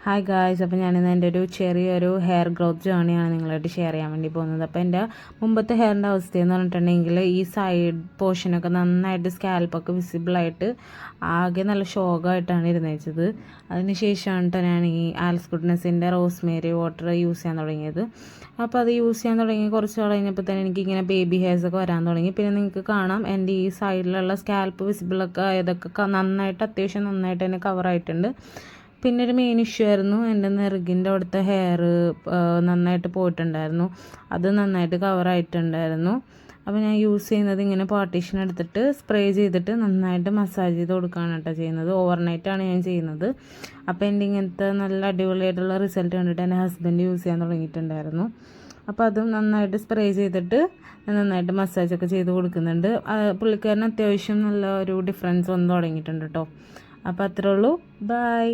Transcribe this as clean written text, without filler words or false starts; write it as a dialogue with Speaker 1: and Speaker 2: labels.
Speaker 1: Hi guys, അപ്പോൾ ഞാനിന്ന് എൻ്റെ ഒരു ചെറിയൊരു ഹെയർ ഗ്രോത്ത് ജേണിയാണ് നിങ്ങളായിട്ട് ഷെയർ ചെയ്യാൻ വേണ്ടി പോകുന്നത്. അപ്പോൾ എൻ്റെ മുമ്പത്തെ ഹെയറിൻ്റെ അവസ്ഥയെന്ന് പറഞ്ഞിട്ടുണ്ടെങ്കിൽ ഈ സൈഡ് പോർഷനൊക്കെ നന്നായിട്ട് സ്കാൽപ്പൊക്കെ വിസിബിളായിട്ട് ആകെ നല്ല ഷോക്കായിട്ടാണ് ഇരുന്നേച്ചത്. അതിന് ശേഷമാണ് ഞാൻ ഈ ആൽസ് ഗുഡ്നെസ്സിൻ്റെ റോസ്മേരി വാട്ടർ യൂസ് ചെയ്യാൻ തുടങ്ങിയത്. അപ്പോൾ അത് യൂസ് ചെയ്യാൻ തുടങ്ങി കുറച്ച് കഴിഞ്ഞപ്പോൾ തന്നെ എനിക്കിങ്ങനെ ബേബി ഹെയർസൊക്കെ വരാൻ തുടങ്ങി. പിന്നെ നിങ്ങൾക്ക് കാണാം എൻ്റെ ഈ സൈഡിലുള്ള സ്കാൽപ്പ് വിസിബിളൊക്കെ ആയതൊക്കെ നന്നായിട്ട് അത്യാവശ്യം നന്നായിട്ട് തന്നെ കവറായിട്ടുണ്ട്. പിന്നെ ഒരു മെയിൻ ഇഷ്യൂ ആയിരുന്നു എൻ്റെ നെറുകിൻ്റെ അവിടുത്തെ ഹെയർ നന്നായിട്ട് പോയിട്ടുണ്ടായിരുന്നു. അത് നന്നായിട്ട് കവറായിട്ടുണ്ടായിരുന്നു. അപ്പോൾ ഞാൻ യൂസ് ചെയ്യുന്നത് ഇങ്ങനെ പാർട്ടീഷൻ എടുത്തിട്ട് സ്പ്രേ ചെയ്തിട്ട് നന്നായിട്ട് മസാജ് ചെയ്ത് കൊടുക്കുകയാണ് കേട്ടോ ചെയ്യുന്നത്. ഓവർനൈറ്റാണ് ഞാൻ ചെയ്യുന്നത്. അപ്പോൾ എൻ്റെ ഇങ്ങനത്തെ നല്ല അടിപൊളിയായിട്ടുള്ള റിസൾട്ട് കണ്ടിട്ട് എൻ്റെ ഹസ്ബൻഡ് യൂസ് ചെയ്യാൻ തുടങ്ങിയിട്ടുണ്ടായിരുന്നു. അപ്പോൾ അതും നന്നായിട്ട് സ്പ്രേ ചെയ്തിട്ട് നന്നായിട്ട് മസാജൊക്കെ ചെയ്ത് കൊടുക്കുന്നുണ്ട്. പുള്ളിക്കാരന് അത്യാവശ്യം നല്ല ഒരു ഡിഫറൻസ് വന്ന് തുടങ്ങിയിട്ടുണ്ട് കേട്ടോ. അപ്പോൾ അത്രേ ഉള്ളൂ. ബൈ.